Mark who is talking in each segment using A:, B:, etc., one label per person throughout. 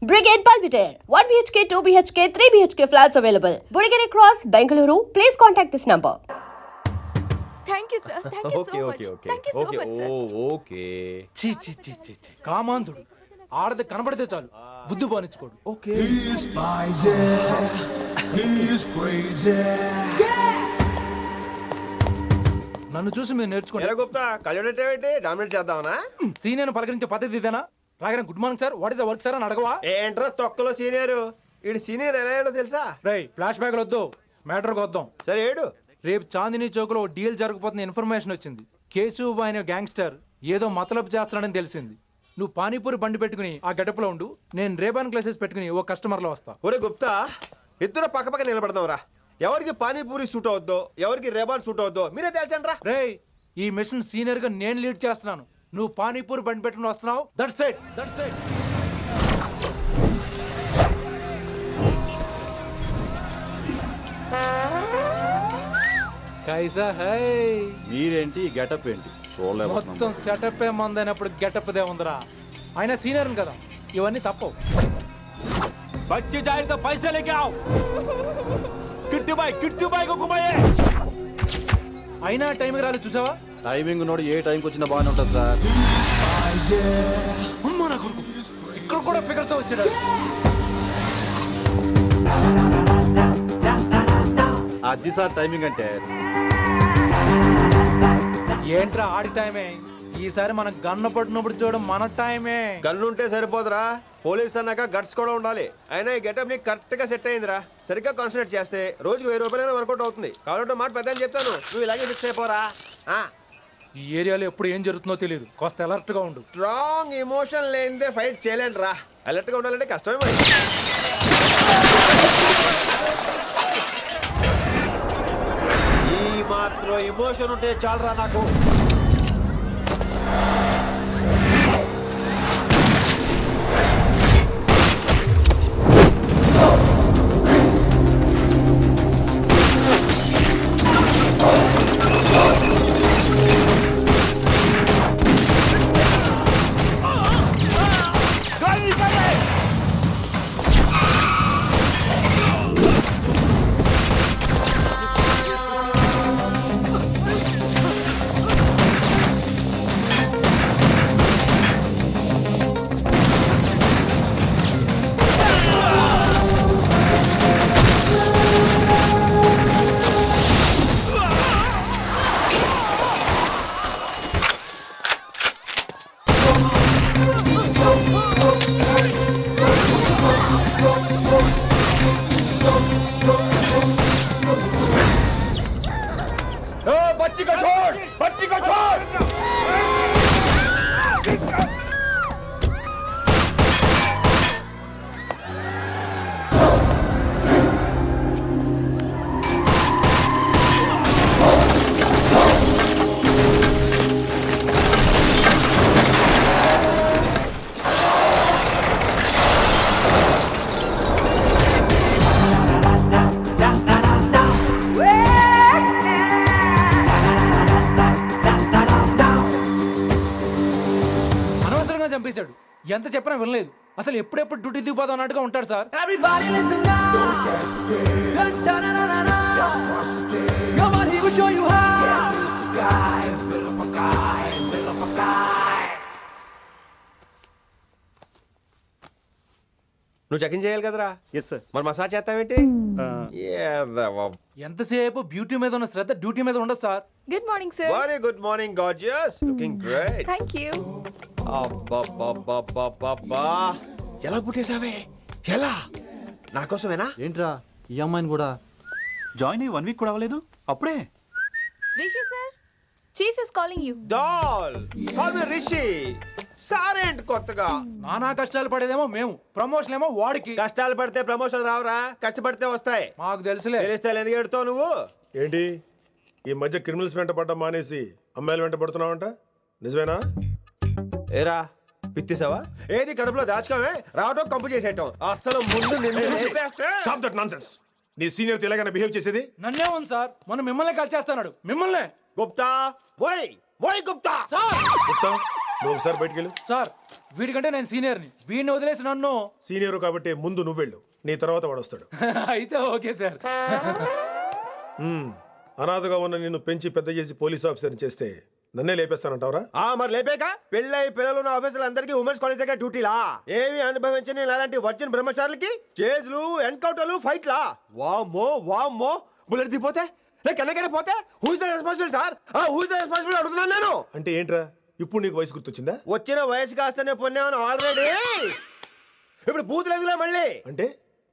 A: Brigade Palpitaire, 1 BHK, 2 BHK, 3 BHK flats available. Burigere Cross, Bengaluru. Please contact this number.
B: Thank you sir thank you so much thank you so much sir
C: okay
D: చీ చీ చీ చీ చీ కామాంధుడు ఆడది కనబడితే చాలు బుద్ధి బానించుకోడు.
C: Okay
E: He's spicy, he's crazy.
D: నన్ను చూసి మీరు నేర్చుకోండి.
C: ఎలా గుప్తా కళ్ళేంటి డామినేట్ చేద్దామనా?
D: సీనియర్ పలకరించే పద్ధతి ఇదేనా? రాగానే good morning sir, what is the work sir అని అడగవా?
C: ఏంట్రా తొక్కలో సీనియర్ ఈడు సీనియర్ ఎలా ఏడో తెలుసా?
D: రై ఫ్లాష్ బ్యాక్ వద్దు, మ్యాటర్కి వద్దాం.
C: సరే ఏడు
D: రేపు చాందినీ చౌక్ లో డీల్ జరగబోతున్న ఇన్ఫర్మేషన్ వచ్చింది. కేశవ్ అనే గ్యాంగ్స్టర్ ఏదో మతలబు చేస్తున్నాడని తెలిసింది. నువ్వు పానీపూరి బండి పెట్టుకుని ఆ గడపలో ఉండు, నేను రేబాన్ గ్లాసెస్ పెట్టుకుని ఓ కస్టమర్ లో వస్తా.
C: ఒరే గుప్తా ఇద్దరు పక్క పక్క నిలబడదాం రా. ఎవరికి పానీపూరి సూట్ అవుద్దో ఎవరికి రేబాన్ సూట్ అవుద్దో మీరే తేల్చండి రా.
D: రేయ్ ఈ మిషన్ సీనియర్ గా నేను లీడ్ చేస్తున్నాను, నువ్వు పానీపూరి బండి పెట్టుకుని వస్తున్నావు. That's it, that's it. కైసా హై
F: మీరేంటి గెటప్ ఏంటి
D: మొత్తం సెటప్ ఏ మందైనప్పుడు గెటప్ దే ఉందిరా. ఆయన సీనియర్ కదా, ఇవన్నీ తప్పవు. బచ్చి జాయితో పైసే లేకే ఆవ్ కిట్టు బాయ్ కుక్కుబాయే. అయినా టైంకి రాలేదు చూసావా?
F: టైమింగ్ నోడు ఏ టైంకి వచ్చినా బాగానే ఉంటుంది సార్.
D: అమ్మా నా కొడుకు ఇక్కడ కూడా ఫిగర్ తో వచ్చాడు.
F: అది సార్ టైమింగ్ అంటే.
D: ఏంట్రా ఆడి టైమే, ఈసారి మనం గన్ను పట్టినప్పుడు చూడడం మన టైమే.
C: గన్ను ఉంటే సరిపోదురా, పోలీస్ అన్నాక గట్స్ కూడా ఉండాలి. అయినా ఈ గెటప్ నీకు కరెక్ట్ గా సెట్ అయిందిరా. సరిగ్గా కాన్సన్ట్రేట్ చేస్తే రోజుకి 1000 రూపాయలైనా వర్కౌట్ అవుతుంది. కాబట్టి మాట పెద్ద అని చెప్తాను, నువ్వు ఇలాగే ఫిక్స్ అయిపోరా.
D: ఈ ఏరియాలో ఎప్పుడు ఏం జరుగుతుందో తెలియదు, కాస్త అలర్ట్ గా ఉండు.
C: స్ట్రాంగ్ ఎమోషన్ లేనిదే ఫైట్ చేయలేండి రా. అలర్ట్ గా ఉండాలంటే కష్టమే మరి. ఈ మాత్రం ఎమోషన్ ఉంటే చాలరా నాకు.
D: చంపేశాడు, ఎంత చెప్పినా వినలేదు. అసలు ఎప్పుడెప్పుడు డ్యూటీ దిగిపోదాం అన్నట్టుగా ఉంటాడు sir.
E: Don't get scared. Just trust it. Come on, he will show you how. Get this guy, build up a guy, build up a guy.
C: నువ్వు చెకింగ్ చేయాలి కదరా.
F: Yes sir.
C: మరి మసాజ్ చేస్తావేంటి?
D: ఎంతసేపు బ్యూటీ మీద ఉన్న శ్రద్ధ డ్యూటీ మీద ఉండదు sir.
B: Good morning sir.
C: Very good morning gorgeous, looking great.
B: Thank you.
C: అబ్బబ్బబ్బబ్బబ్బా, ఎలా పుట్టేశావే? ఎలా? నా కోసమేనా?
F: ఏంట్రా ఈ అమ్మాయిని కూడా
G: జాయిన్ అయ్యి 1 వీక్ కూడా అవ్వలేదు అప్పుడే.
B: Rishi sir, chief is calling you.
C: Doll call me Rishi. సారేంటి కొత్తగా?
D: నానా కష్టాలు పడేదేమో మేము, ప్రమోషన్ ఏమో వాడికి.
C: కష్టాలు పడితే ప్రమోషన్ రావురా, కష్టపడితే వస్తాయి.
D: మాకు తెలుసులే.
C: తెలిస్తే ఎందుకు ఎడుతావు నువ్వు?
H: ఏంటి ఈ మధ్య క్రిమినల్స్ వెంట పడ్డం మానేసి అమ్మాయిలు వెంట పడుతున్నావంట, నిజమేనా?
C: ఏరా పిత్తిసావా? ఏది కడుపులో దాచుకోవే, రావటం కంపు చేసేయటం. అసలు ముందు నిన్ను లేపేస్తే.
H: Stop that nonsense. నీ సీనియర్ ఇలాగైనా బిహేవ్ చేసేది?
D: నన్నే ఉంది సార్, మనం మిమ్మల్ని కాల్ చేస్తున్నాడు. మిమ్మల్ని
C: గుప్తా ఓయ్ ఓయ్ గుప్తా.
D: సార్
H: గుప్తా, నువ్వు ఒకసారి బయటికి వెళ్ళు.
D: సార్ వీడికంటే నేను సీనియర్ని, వీడిని వదిలేసి నన్ను
H: సీనియర్ కాబట్టి ముందు నువ్వు వెళ్ళు, నీ తర్వాత వాడు వస్తాడు.
D: అయితే ఓకే సార్.
H: అనాథగా ఉన్న నిన్ను పెంచి పెద్ద చేసి పోలీస్ ఆఫీసర్ చేస్తే నన్నే లేపేస్తానంటావరా?
C: మరి లేపాక పెళ్ళై పిల్లలు ఉన్న ఆఫీసులు అందరికీ ఉమెన్స్ కాలేజ్ దగ్గర డ్యూటీలా? ఏమి అనుభవించని అలాంటి వర్జిన్ బ్రహ్మచారులకి చేజ్లు, ఎన్కౌంటర్లు, ఫైట్లా? వామ్మో వామ్మో, బుల్లెట్ దిగిపోతే కన్నకనే పోతే who is the responsible sir? Who is the responsible అడుగుతున్నాను నేను.
H: అంటే ఏంట్రా ఇప్పుడు నీకు వయసు గుర్తొచ్చిందా?
C: వచ్చిన వయసు కాస్తనే పొన్నాను ఆల్రెడీ. ఇప్పుడు బూత్ లేదులే మళ్ళీ.
H: అంటే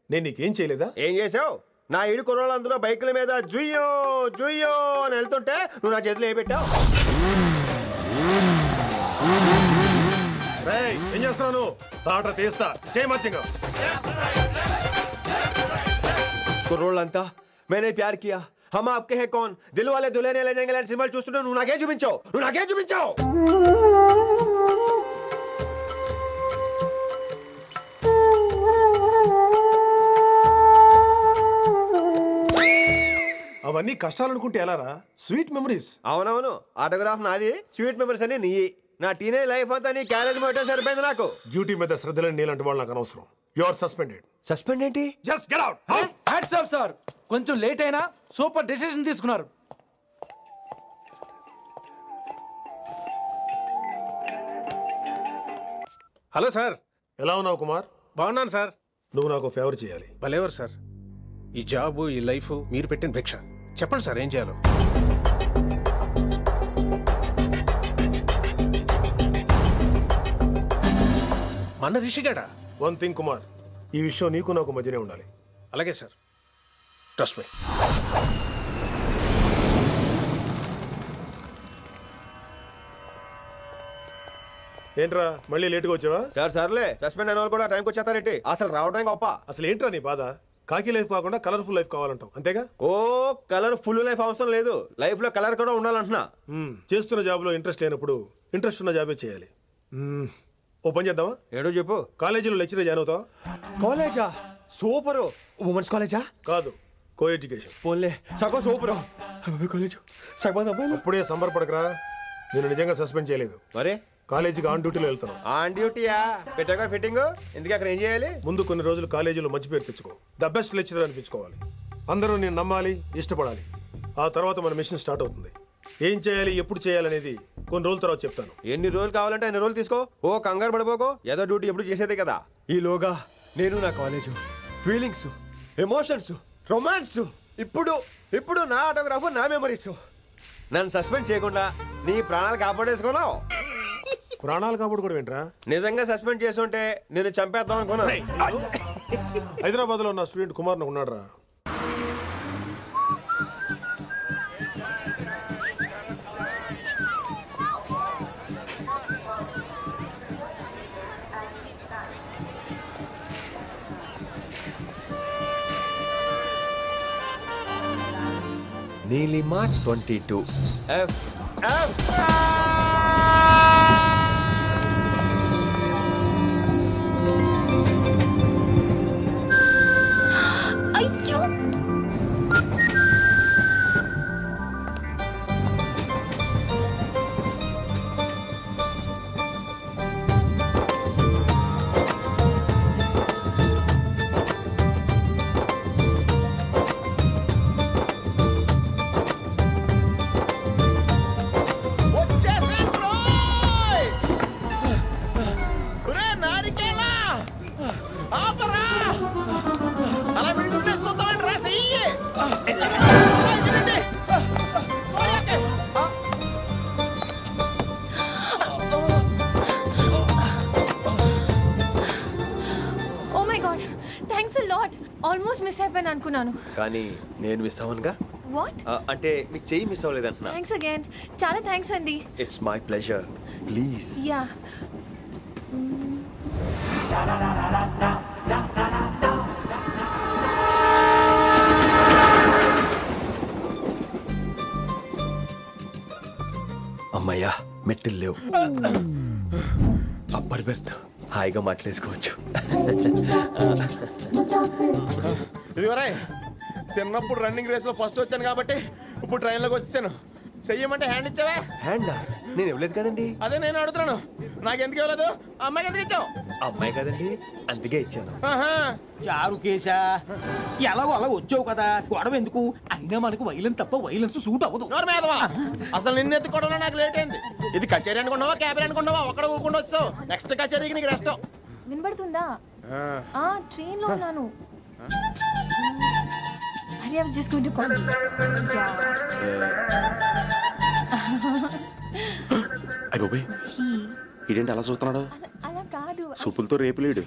H: నేను నీకేం చేయలేదా?
C: ఏం చేసావు? నా ఇడు కుర్రోళ్ళందరూ బైకుల మీద జుయ్యో జుయ్యో అని వెళ్తుంటే నువ్వు నా చేతిలో ఏ పెట్టావు?
H: ఏం చేస్తున్నాను? తాట తీస్తా చేయమచ్చంగా.
C: కుర్రోళ్ళంతా मैंने प्यार किया, हम आपके हैं कौन, दिल वाले दुल्हने ले जाएंगे లాంటి సినిమాలు చూస్తుంటే నువ్వు నాకే చూపించావు.
H: అవన్నీ కష్టాలు అనుకుంటే ఎలారా? Sweet memories.
C: అవునవును, ఆటోగ్రాఫ్ నాది, స్వీట్ మెమరీస్ అని నీ. నా టీనేజ్ లైఫ్ అంతా నీ క్యారేజ్ మొట్టే సరిపోయింది నాకు.
H: డ్యూటీ మీద శ్రద్ధలేని నీలాంటి వాళ్ళు నాకు అనవసరం. You are suspended.
C: సస్పెండ్ ఏంటి?
H: Just get out.
D: Hats off sir, కొంచెం లేట్ అయినా సూపర్ డెసిషన్ తీసుకున్నారు.
I: Hello sir.
H: ఎలా ఉన్నావు కుమార్?
I: బాగున్నాను సార్.
H: నువ్వు నాకు ఫేవర్ చేయాలి.
I: భలేవారు సార్. ఈ జాబ్, ఈ లైఫ్ మీరు పెట్టిన భిక్ష. చెప్పండి సార్ ఏం చేయాలో. మన రిషిగాడా?
H: వన్ థింగ్ కుమార్, ఈ విషయం నీకు నాకు మధ్యనే ఉండాలి.
I: అలాగే సార్, ట్రస్ట్ మీ.
H: ఏంట్రా మళ్ళీ లేటుగా వచ్చావా?
C: సర్లే, సస్పెండ్ అయిన వాళ్ళు కూడా టైంకి వచ్చేస్తారేంటి? అసలు రావడానికి గొప్ప.
H: అసలు ఏంట్రా నీ బాధ? కాకి లైఫ్ కాకుండా కలర్ఫుల్ లైఫ్ కావాలంటావు, అంతేగా?
C: ఓ కలర్ ఫుల్ లైఫ్ అవసరం లేదు, లైఫ్ లో కలర్ కూడా ఉండాలంటున్నా.
H: చేస్తున్న జాబ్ లో ఇంట్రెస్ట్ లేనప్పుడు ఇంట్రెస్ట్ ఉన్న జాబే చేయాలి. ఓ పని చేద్దామా?
C: ఏడో చెప్పు.
H: కాలేజీలో లెక్చరర్ జాయిన్ అవుతావా?
C: కాలేజా? సూపర్. ఉమెన్స్ కాలేజా?
H: కాదు, కో ఎడ్యుకేషన్.
C: పోన్లే, సగం సూపర్ కాలేజ్, సగం అబ్బాయిలు.
H: అప్పుడే సంబరపడకరా, నేను నిజంగా సస్పెండ్ చేయలేదు.
C: మరే
H: కాలేజీకి ఆన్ డ్యూటీలో వెళ్తున్నాను.
C: ఆన్ డ్యూటీయా? పెట్టాక ఫిట్టింగ్ ఎందుకు? అక్కడ ఏం చేయాలి?
H: ముందు కొన్ని రోజులు కాలేజీలో మంచి పేరు తెచ్చుకో, ద బెస్ట్ లెక్చరర్ అనిపించుకోవాలి. అందరూ నేను నమ్మాలి, ఇష్టపడాలి. ఆ తర్వాత మన మిషన్ స్టార్ట్ అవుతుంది. ఏం చేయాలి, ఎప్పుడు చేయాలనేది కొన్ని రోజుల తర్వాత చెప్తాను.
C: ఎన్ని రోజులు కావాలంటే అన్ని రోజులు తీసుకో. ఓ కంగారు పడిపోకో, ఏదో డ్యూటీ ఎప్పుడు చేసేదే కదా. ఈలోగా నేను నా కాలేజు, ఫీలింగ్స్, ఎమోషన్స్, రొమాన్స్, ఇప్పుడు నా ఆటోగ్రాఫ్, నా మెమరీస్. నన్ను సస్పెండ్ చేయకుండా నీ ప్రాణాలు కాపాడేసుకున్నావు.
H: ప్రాణాలు కాపాడు కూడా ఏంట్రా?
C: నిజంగా సస్పెండ్ చేస్తుంటే నేను చంపేద్దాం అనుకున్నా.
H: హైదరాబాద్ లో నా స్టూడెంట్ కుమార్ ఉన్నాడు రా.
C: నీలిమా 22 F.
B: అయ్యో, ఆల్మోస్ట్ మిస్ అయిపోయాను అనుకున్నాను.
C: కానీ నేను మిస్ అవ్వనుగా.
B: వాట్?
C: అంటే మీకు చెయ్యి మిస్ అవ్వలేదంటున్నా.
B: థ్యాంక్స్ అగైన్, చాలా థ్యాంక్స్ అండి.
C: It's my pleasure, please.
B: Yeah.
C: అమ్మయ్యా, మెట్టులు లేవు. అప్పర్ బెర్త్, హాయిగా మాట్లాడేసుకోవచ్చు.
J: ఇదివరే చిన్నప్పుడు రన్నింగ్ రేస్ లో ఫస్ట్ వచ్చాను కాబట్టి ఇప్పుడు ట్రైన్ లోకి వచ్చాను. చెయ్యమంటే హ్యాండ్ ఇచ్చావే.
C: హ్యాండ్ నేను ఇవ్వలేదు కదండి.
J: అదే నేను అడుగుతున్నాను, నాకెందుకు ఇవ్వలేదు అమ్మాయికి ఎందుకు ఇచ్చావు
C: అమ్మాయి కదండి అందుకే ఇచ్చాను.
E: చారు కేశా ఎలాగో అలా వచ్చావు కదా గొడవ ఎందుకు అయినా మనకు వైలెన్స్ తప్ప వైలెన్స్ సూట్ అవ్వదు.
J: అసలు నిన్ను ఎత్తుకోవడం నాకు లేట్ అయింది. ఇది కచేరీ అనుకున్నావా క్యాబరీ అనుకున్నావా ఒక్కడ ఊకుండా వచ్చావు. నెక్స్ట్ కచేరీకి నీకు రెస్ట్.
B: వినబడుతుందా? ట్రైన్ లో ఉన్నాను. I was just going to call you.
J: ఇదేంటి అలా చూస్తున్నాడు?
B: అలా కాదు.
J: సూపులతో రేపు లేడు.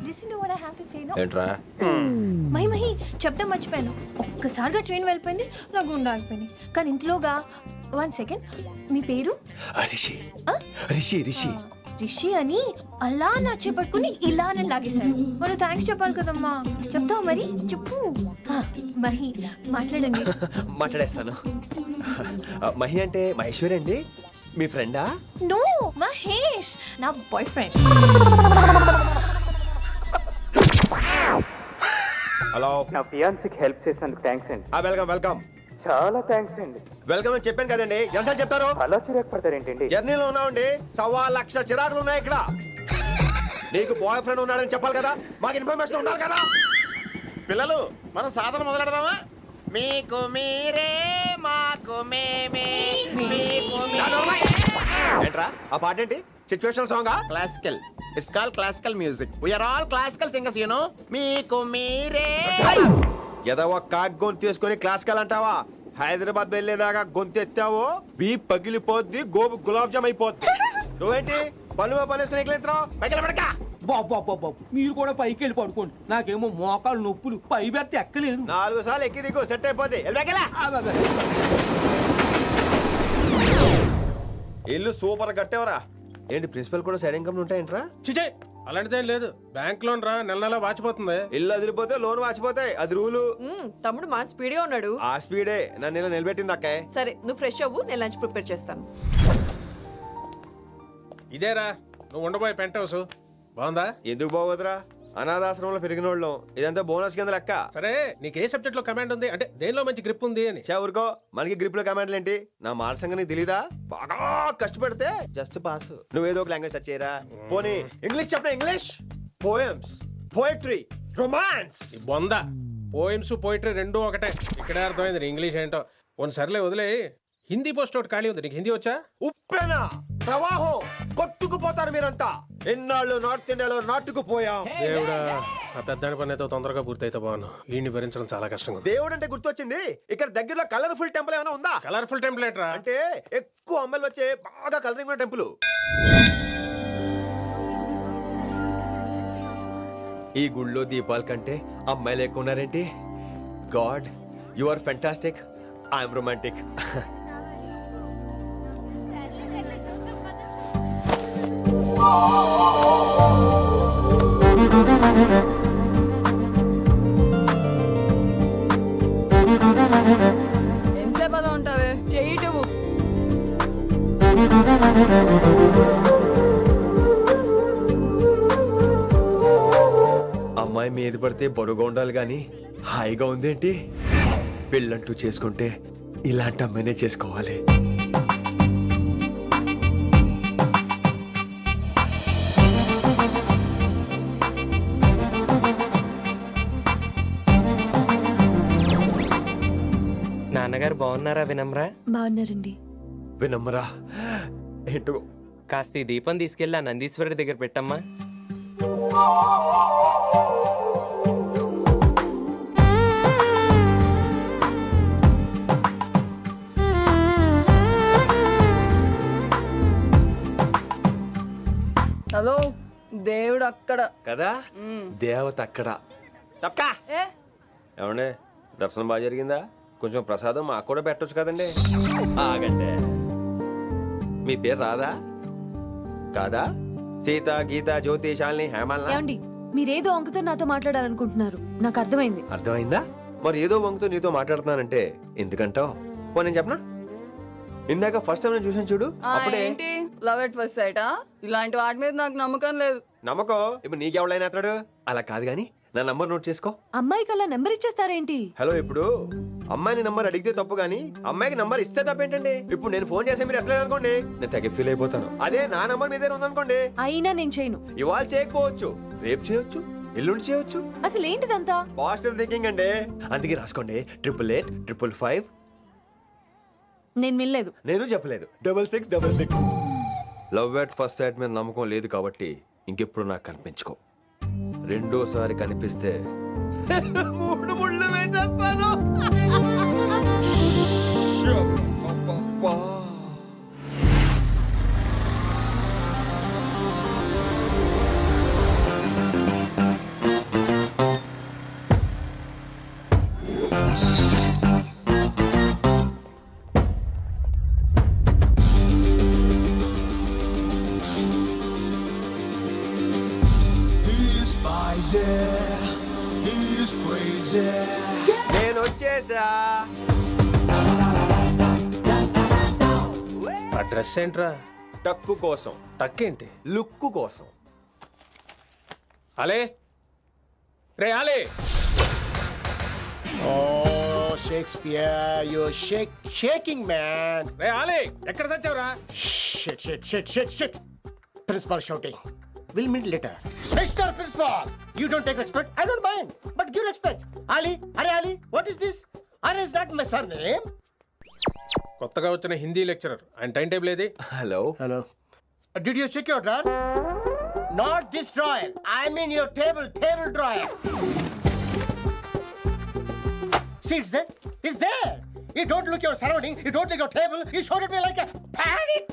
B: Listen to what I have to say, no?
C: ఏంట్రా?
B: మహి చెప్తా మర్చిపోయాను. ఒక్కసారిగా ట్రైన్ వెళ్ళిపోయింది, నా గుండె ఆగిపోయింది. కానీ ఇంట్లోగా 1 second, మీ పేరు? రిషి. రిషి అని అలా నా చేపట్టుకుని ఇలా నన్ను లాగేశారు. మరి థ్యాంక్స్ చెప్పాలి కదమ్మా. చెప్తావు మరి? చెప్పు. మహి మాట్లాడండి.
C: మాట్లాడేస్తాను. మహి అంటే మహేశ్వరి అండి, మీ ఫ్రెండా?
B: నో, మహేష్ నా బాయ్ ఫ్రెండ్.
C: హలో.
D: నా ఫియాన్సీకి హెల్ప్ చేసినందుకు థ్యాంక్స్ అండి.
C: వెల్కమ్.
D: చాలా థ్యాంక్స్ అండి.
C: వెల్కమ్ అని చెప్పాను కదండి, ఎన్నిసార్లు చెప్తారు?
D: అలా చిరాకు పడతారేంటండి?
C: జర్నీలో ఉన్నామండి, 1,00,000 చిరాకులు ఉన్నాయి ఇక్కడ. నీకు బాయ్ ఫ్రెండ్ ఉన్నాడని చెప్పాలి కదా, మాకు ఇన్ఫర్మేషన్ ఉండాలి కదా.
J: పిల్లలు మనం సాధన మొదలెడదామా? మీకు మీరే మాకు మేమే మీకు
C: ఏంట్రా ఆ పాట ఏంటి? సిచ్యువేషన్ సాంగా?
J: Classical. It's call classical music. We are all classical singers you know. మీకు మీరే
C: ఏదో ఒక కాక్ గొంతు తీసుకొని క్లాసికల్ అంటావా? హైదరాబాద్ వెళ్ళేదాకా గొంతు ఎత్తావో బీ పగిలిపోద్ది, గోబు గులాబ్ జామ్ అయిపోద్ది. నువ్వేంటి పళ్ళు పనేసుకుని ఎక్కలేస్తున్నావు? పైకి పడక.
E: బాబు మీరు కూడా పైకి వెళ్ళి పడుకోండి. నాకేమో మోకాలు నొప్పులు, పై బెర్త ఎక్కలేను.
C: 4 సార్లు ఎక్కి దిగు, సెట్ అయిపోద్ది. ఇల్లు సూపర్ కట్టేవరా. ఏంటి ప్రిన్సిపల్ కూడా సైడ్ ఇన్కమ్ ఉంటాయంట్రా?
I: చిచే అలాంటిదేం లేదు. బ్యాంక్ లోన్ రా, నెల నెల వాచిపోతుంది.
C: ఇల్లు అదిరిపోతే లోన్ వాచిపోతాయి, అది రూలు.
K: తమ్ముడు మా స్పీడ్గా ఉన్నాడు.
C: ఆ స్పీడే నన్ను ఇలా నిలబెట్టింది అక్కాయ్.
K: సరే నువ్వు ఫ్రెష్ అవ్వు, నేను లంచ్ ప్రిపేర్ చేస్తాను.
I: ఇదేరా నువ్వు ఉండబోయే పెంట్ హౌస్. బాగుందా?
C: ఎందుకు బాగోదురా, అనాథాశ్రమంలో పెరిగిన వాళ్ళం. ఇదంతా బోనస్ కింద లెక్క.
I: సరే నీకు ఏ సబ్జెక్ట్ లో కమాండ్ ఉంది, అంటే దేనిలో మంచి గ్రిప్ ఉంది అని.
C: ఊరుకో, మనకి గ్రిప్ లో కమాండ్లు ఏంటి? నా మాట సంగతి నీకు తెలీదా? బాగా కష్టపడితే జస్ట్ పాస్. నువ్వేదో ఒక లాంగ్వేజ్ సెర్చ్ చేయరా. పోనీ ఇంగ్లీష్ చెప్పిన ఇంగ్లీష్, పోయమ్స్, పోయట్రీ, రొమాన్స్.
I: బొంద పోయిమ్స్ పోయిటరీ రెండూ ఒకటే. ఇక్కడే అర్థమైంది ఇంగ్లీష్ ఏంటో. కొన్ని సర్లే వదిలే. హిందీ పోస్ట్ ఒకటి ఖాళీ ఉంది, నీకు హిందీ వచ్చా?
C: ఉప్పెనా ప్రవాహం కొట్టుకుపోతారు మీరంతా. ఎన్నాళ్ళు నార్త్ ఇండియాలో నాటుకుపోయాం.
I: దేవుడా, ఆ పెద్దాని పని అయితే తొందరగా పూర్తయితే బాగున్నాను. వీడిని భరించడం చాలా కష్టంగా.
C: దేవుడు అంటే గుర్తొచ్చింది, ఇక్కడ దగ్గరలో కలర్ఫుల్ టెంపుల్ ఏమైనా ఉందా?
I: కలర్ఫుల్ టెంపుల్ ఏంట్రా?
C: అంటే ఎక్కువ అమ్మాయిలు వచ్చే బాగా కలరింగ్ ఉన్న టెంపుల్. ఈ గుళ్ళో దీపాల కంటే అమ్మాయిలు ఎక్కువ ఉన్నారేంటి? God, you are fantastic, I'm romantic.
K: ఎంతసేపు అలా ఉంటావే, చెయ్యటము.
C: అమ్మాయి మీద పడితే బరువుగా ఉండాలి గాని హాయిగా ఉందేంటి? పెళ్ళంటూ చేసుకుంటే ఇలాంటి అమ్మాయినే చేసుకోవాలి.
L: నాన్నగారు బాగున్నారా వినమ్రా?
B: బాగున్నారండి.
C: వినమ్రా ఏంటో
L: కాస్త ఈ దీపం తీసుకెళ్ళి ఆ నందీశ్వరుడి దగ్గర పెట్టమ్మా.
K: హలో, దేవుడు అక్కడ
C: కదా, దేవత అక్కడ. తప్పకా ఏమండే, దర్శనం బాగా జరిగిందా? కొంచెం ప్రసాదం మాకు కూడా పెట్టొచ్చు కదండి. ఆగండి, మీ పేరు రాదా కాదా? సీత, గీత, జ్యోతి, శాలిని, హేమల్.
B: మీరేదో అంకుతో నాతో మాట్లాడాలనుకుంటున్నారు, నాకు అర్థమైంది.
C: అర్థమైందా? మరి ఏదో వంగుతో నీతో మాట్లాడుతున్నానంటే ఎందుకంటావు? పో నేను చెప్పనా? ఇందాక ఫస్ట్ టైం నేను చూసాను చూడు, అప్పుడే
K: లవ్ ఎట్ ఫస్ట్ సైట్. ఇలాంటి వాటి మీద నాకు నమ్మకం లేదు.
C: నమ్మకం ఇప్పుడు నీకెవడైనా అతడు? అలా కాదు గాని నా నంబర్ నోట్ చేసుకో.
B: అమ్మాయికి అలా నెంబర్ ఇచ్చేస్తారేంటి?
C: హలో, ఇప్పుడు అమ్మాయిని నంబర్ అడిగితే తప్పు గానీ అమ్మాయికి నంబర్ ఇస్తే తప్పేంటండి? ఇప్పుడు నేను ఫోన్ చేస్తే మీరు ఎట్లేదు అనుకోండి, నేను తెగ ఫీల్ అయిపోతాను. అదే నా నంబర్ మీ దగ్గర ఉందనుకోండి,
B: అయినా నేను చేయను.
C: ఇవాళ చేయకపోవచ్చు, రేపు చేయొచ్చు, ఎల్లుండి చేయొచ్చు.
B: అసలు ఏంటిదంతా?
C: పాజిటివ్ థింకింగ్ అండి. అందుకే రాసుకోండి 888 555.
B: నేను వినలేదు.
C: నేను చెప్పలేదు 6666. లవ్ ఎట్ ఫస్ట్ సైట్ మీద నమ్మకం లేదు కాబట్టి ఇంకెప్పుడు నాకు కనిపించుకో. రెండోసారి కనిపిస్తే 3 ముళ్ళు వేసేస్తాను. అబ్బబ్బా.
E: He's spicy, he's crazy.
C: నేను వచ్చేసా.
I: ఆ డ్రెస్ ఏంట్రా?
C: టక్కు కోసం,
I: టక్కేంటి?
C: లుక్కు కోసం.
I: అలే రే అలే.
J: Oh, Shakespeare, you're shaking, man.
I: రే అలే ఎక్కడ చచ్చావురా?
J: Shit. Principal shouting. We'll meet later. Mr. Principal, you don't take respect. I don't mind, but give respect. Ali, what is this? Ali is not my surname.
I: కొత్తగా వచ్చిన Hindi lecturer, ఆయన time table ఏది?
C: Hello.
J: Did you check your drawer? Not this drawer. I mean your table drawer. See, it's there. You don't look your surrounding. You don't look your table. You showed at me like a panic.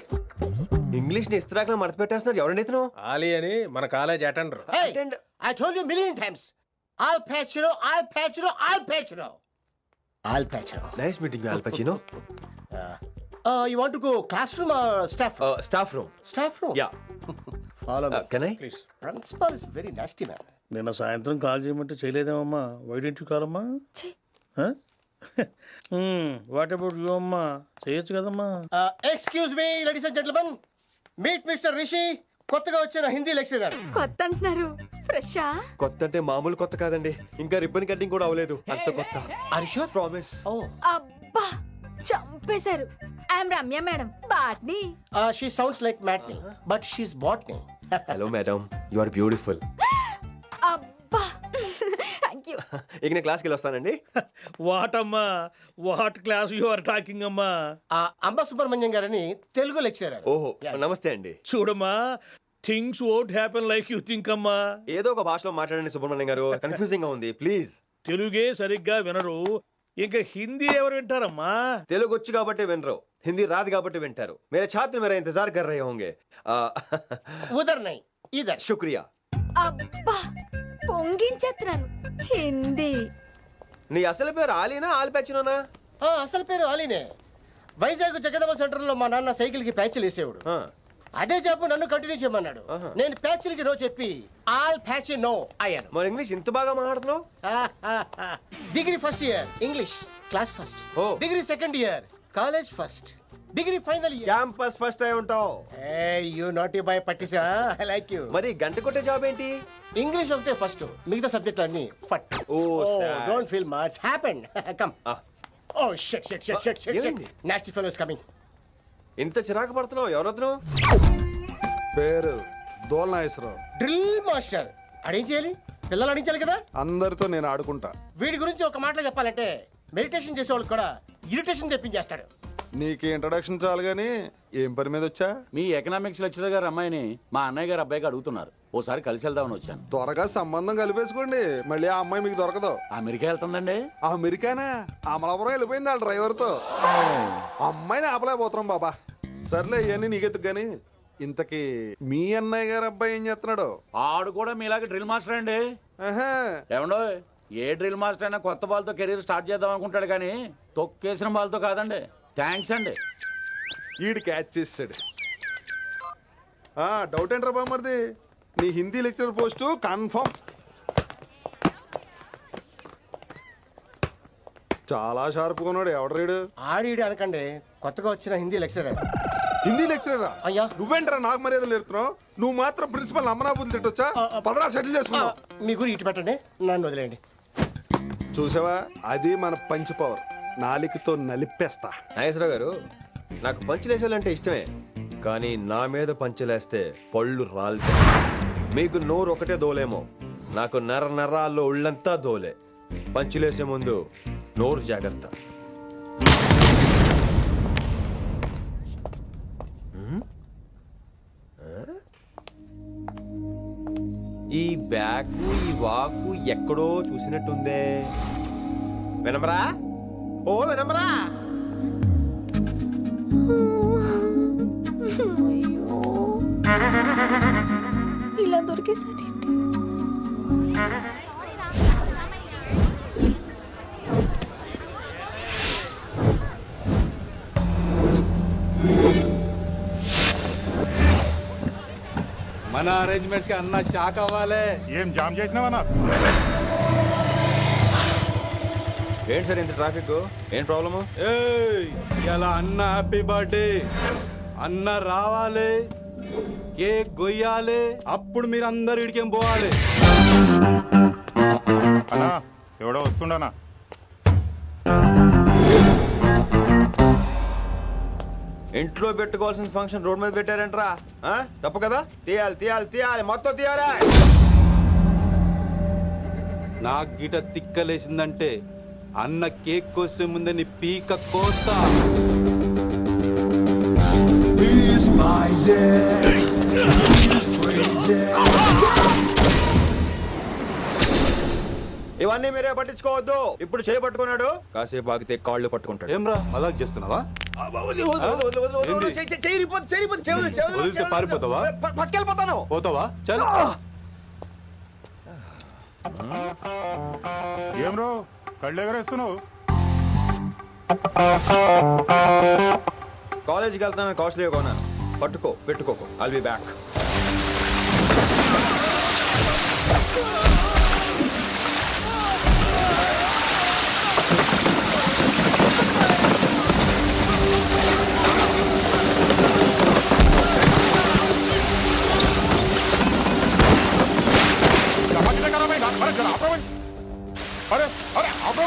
C: English ని ఇస్త్రాక్లో మడత పెట్టేస్తున్నాడు. ఎవరండి ఇతను?
I: ఆలీ అని మన college attender.
J: Hey, I told you a million times. I'll patch you.
C: Nice meeting all పచినో.
J: You want to go classroom or staff room?
C: Staff room.
J: Staff room?
C: Yeah.
J: Follow me.
C: Can I?
I: Please.
J: Principal is very nasty man.
M: నిన్న సాయంత్రం call చేయమంటే చేయలేదేమమ్మా? వైడెంట్ కాలమ్మా? What about you అమ్మా? చేయొచ్చు కదమ్మా.
J: Excuse me, ladies and gentlemen. Meet Mr. Rishi. కొత్తగా వచ్చిన Hindi lecturer.
B: కొత్త అంటున్నారు, ఫ్రెషా?
C: కొత్త అంటే మామూలు కొత్త కాదండి, ఇంకా రిబ్బన్ కటింగ్ కూడా అవ్వలేదు, అంత కొత్త.
J: Are you sure?
C: ప్రామిస్.
B: అబ్బా చంపేశారు. I'm Ramya madam, botany.
J: She sounds like Matney, but she's botany.
C: Hello madam, you are beautiful.
B: అబ్బా థ్యాంక్ యూ.
C: ఇక నేను క్లాస్కి వెళ్ళి వస్తానండి.
M: వాట్ అమ్మా, what class you are talking అమ్మా?
J: అంబ సుబ్రహ్మణ్యం గారని తెలుగు లెక్చరర్.
C: ఓహో నమస్తే అండి.
M: చూడమ్మా, things won't happen like you think అమ్మా.
C: ఏదో ఒక భాషలో మాట్లాడండి సుబ్రహ్మణ్యం గారు, కన్ఫ్యూజింగ్ గా ఉంది ప్లీజ్.
M: తెలుగే సరిగ్గా వినరు, ఇంకా హిందీ ఎవరు వింటారమ్మా?
C: తెలుగు వచ్చు కాబట్టి వినరు, హిందీ రాదు కాబట్టి వింటారు. मेरे छात्र मेरा इंतजार कर रहे होंगे.
J: ఉదర్ నై ఇదర్.
C: शुक्रिया.
B: అబ్బా పొంగించేస్తున్నాను. హిందీ.
C: నీ అసలు పేరు ఆలీనా ఆల్పచ్చినోనా?
J: అసలు పేరు ఆలీనే. వైజాగ్ జగదమ్మ సెంటర్ లో మా నాన్న సైకిల్ కి ప్యాచ్లు వేసేవాడు. అదే జాబ్ నన్ను కంటిన్యూ చేయమన్నాడు. నేను ప్యాచ్లకి నో చెప్పి ఆల్ ప్యాచ్ నో అయ్యాను.
C: మరి ఇంగ్లీష్ ఇంత బాగా మాట్లాడుతున్నావు?
J: Degree first year English class first. Degree second year college first. Degree final year
C: campus first అయి ఉంటావు.
J: యూ నాట్ బాయ్ పట్టిసా. I like you.
C: మరి గంట కొట్టే జాబ్ ఏంటి?
J: ఇంగ్లీష్ ఒకటే ఫస్ట్, మిగతా సబ్జెక్ట్ అన్ని ఫట్. Don't feel much happened. Come. Oh shit shit shit shit shit. Nasty fellows coming.
C: ఇంత చిరాకు పడుతున్నావు, ఎవరొద్దు?
F: పేరు దోల్నాగేశ్వరరావు.
J: Drill master. అడేం చేయాలి? పిల్లలు అడించాలి కదా.
F: అందరితో నేను ఆడుకుంటా.
J: వీడి గురించి ఒక మాటలో చెప్పాలంటే మెడిటేషన్ చేసే వాళ్ళకి కూడా ఇరిటేషన్ తెప్పించేస్తాడు.
F: నీకు ఇంట్రడక్షన్ చాలు గానీ ఏం పని మీద వచ్చా?
N: మీ ఎకనామిక్స్ లెక్చరర్ గారు అమ్మాయిని మా అన్నయ్య గారు అబ్బాయికి అడుగుతున్నారు, ఓసారి కలిసి వెళ్దామని వచ్చాను.
F: త్వరగా సంబంధం కలిపేసుకోండి, మళ్ళీ ఆ అమ్మాయి మీకు దొరకదు.
N: అమెరికా వెళ్తుందండి.
F: అమెరికానా? అమలాపురం వెళ్ళిపోయింది వాళ్ళ డ్రైవర్ తో. అమ్మాయిని ఆపలేకపోతున్నాం బాబా. సర్లే ఇవన్నీ నీకెత్తుకు గాని, ఇంతకీ మీ అన్నయ్య గారు అబ్బాయి ఏం చేస్తున్నాడు?
N: ఆడు కూడా మీలాగే డ్రిల్ మాస్టర్ అండి. ఏమండో, ఏ డ్రిల్ మాస్టర్ అయినా కొత్త బాల్తో కెరీర్ స్టార్ట్ చేద్దాం అనుకుంటాడు కానీ తొక్కేసిన బాల్తో కాదండి. థ్యాంక్స్ అండి.
F: ఈడు క్యాచ్ చేసాడు. డౌట్ ఏంట్రా బామ్మర్ది, నీ హిందీ లెక్చరర్ పోస్టు కన్ఫర్మ్. చాలా షార్ప్గా ఉన్నాడు. ఎవడరీడు?
J: ఆడీడు అనకండి, కొత్తగా వచ్చిన హిందీ లెక్చరర్.
F: హిందీ లెక్చరరా?
J: అయ్యా
F: నువ్వేంట్రా నాకు మర్యాదలు నేర్పుతున్నావు? నువ్వు మాత్రం ప్రిన్సిపల్ అమ్మనాబుద్ధి తిట్టొచ్చా? పదరా సెటిల్ చేసుకున్నావు.
J: మీ గురి ఇటు పెట్టండి, నన్ను వదిలేయండి.
F: చూసావా, అది మన పంచ్ పవర్. నాలికతో నలిపేస్తా.
C: నాగేశ్వరరావు గారు, నాకు పంచులేసేవాళ్ళంటే ఇష్టమే, కానీ నా మీద పంచులేస్తే పళ్ళు రాలుతాయి. మీకు నోరు ఒకటే దోలేమో, నాకు నర నరాల్లో ఒళ్ళంతా దోలే. పంచులేసే ముందు నోరు జాగ్రత్త. ఈ బ్యాకు ఈ వాకు ఎక్కడో చూసినట్టుందే. వినమరా? ఓ వినమరా?
B: ఇలా దొరికేసానేంటి?
D: మన అరేంజ్మెంట్స్ కి అన్న షాక్ అవ్వాలి.
O: ఏం జామ్ చేసినావా?
C: ఏంటి సార్ ఇంత ట్రాఫిక్? ఏం ప్రాబ్లము?
D: ఇలా అన్న హ్యాపీ బర్త్డే, అన్న రావాలి, కేక్ గొయ్యాలి, అప్పుడు మీరు అందరు ఇడికేం పోవాలి.
O: అన్నా ఎవడో వస్తుండనా?
C: ఇంట్లో పెట్టుకోవాల్సిన ఫంక్షన్ రోడ్ మీద పెట్టారంటరా? తప్పు కదా? తీయాలి తీయాలి తీయాలి, మొత్తం తీయాలి.
D: నాకు గిట తిక్కలేసిందంటే అన్న కేక్ కోసే ముందే నీ పీక కోస్తా.
C: ఇవన్నీ మీరే పట్టించుకోవద్దు. ఇప్పుడు చేయబట్టుకున్నాడు, కాసేపు ఆగితే కాళ్ళు పట్టుకుంటాడు.
D: ఏమ్రా అలా చేస్తున్నావా? వదిలితే పారిపోతావా?
C: పక్కెళ్ళిపోతాను.
D: పోతావా? చల్.
O: ఏం రో కళ్ళు ఎగరేస్తున్నావు?
C: కాలేజీకి వెళ్తానని కాస్ట్లీగా కొన్నాను. పట్టుకో, పెట్టుకోకు. I'll be back.
O: अरे अरे आप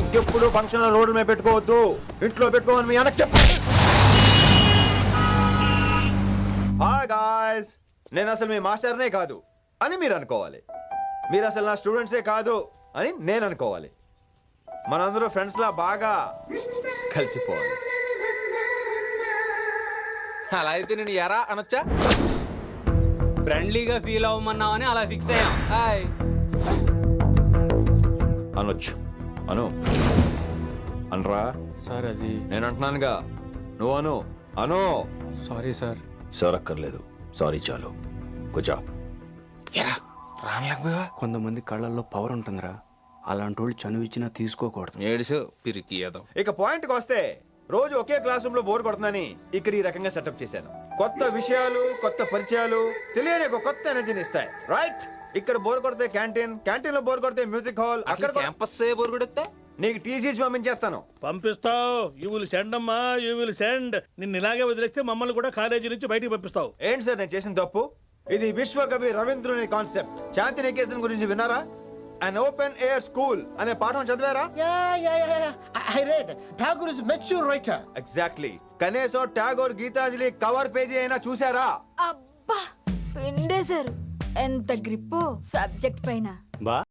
O: ఇంకెప్పుడు ఫంక్షన్ రోడ్ల మీద పెట్టుకోవద్దు, ఇంట్లో పెట్టుకోమని మీ అన్నకి చెప్పండి. హాయ్ గాయ్స్, నేను అసలు మీ మాస్టర్నే కాదు అని మీరు అనుకోవాలి. మీరు అసలు నా స్టూడెంట్సే కాదు అని నేను అనుకోవాలి. మనందరూ ఫ్రెండ్స్ లా బాగా కలిసిపోవాలి.
L: అలా అయితే నేను ఎరా అనొచ్చా? ఫ్రెండ్లీగా ఫీల్ అవ్వమన్నావని అలా ఫిక్స్ అయ్యాం. హాయ్
C: అనొచ్చు. అను అనరా
L: సార్. అది
C: నేను అంటున్నానుగా, నువ్వు అను. అను.
L: Sorry sir.
C: సార్ అక్కర్లేదు, సారీ చాలు. కూర్చో.
P: కొంతమంది కళ్ళల్లో పవర్ ఉంటుందిరా, అలాంటి వాళ్ళు చనువు ఇచ్చినా తీసుకోకూడదు.
L: ఏడుసు పిరికి ఏదో.
C: ఇక పాయింట్కి వస్తే, రోజు ఒకే క్లాస్ రూమ్ లో బోర్ కొడుతుందని ఇక్కడ ఈ రకంగా సెటప్ చేశాను. కొత్త విషయాలు, కొత్త పరిచయాలు తెలియని ఒక కొత్త ఎనర్జీని ఇస్తాయి. రైట్? ఇక్కడ బోర్ కొడితే క్యాంటీన్, క్యాంటీన్ లో బోర్ కొడితే మ్యూజిక్ హాల్, అక్కడ
L: క్యాంపస్ బోర్ కొడితే
C: నీకు టీసీస్ పంపించేస్తాను.
M: పంపిస్తావు. యూ విల్ సెండ్ అమ్మా, యూ విల్ సెండ్. నిన్ను ఇలాగే వదిలేస్తే మమ్మల్ని కూడా కాలేజీ నుంచి బయటికి పంపిస్తావు.
C: ఏంటి సార్ నేను చేసిన తప్పు? ఇది విశ్వకవి రవీంద్రుని కాన్సెప్ట్. శాంతి నికేతన్ గురించి విన్నారా? అన్ ఓపెన్ ఎయిర్ స్కూల్ అనే పాఠం చదివారా?
J: I read. Tagore is a mature writer.
C: Exactly. కనీసం టాగోర్ గీతాంజలి కవర్ పేజీ అయినా చూసారా?
Q: అబ్బా పిండేశారు. ఎంత గ్రిప్పు సబ్జెక్ట్ పైన.
L: బా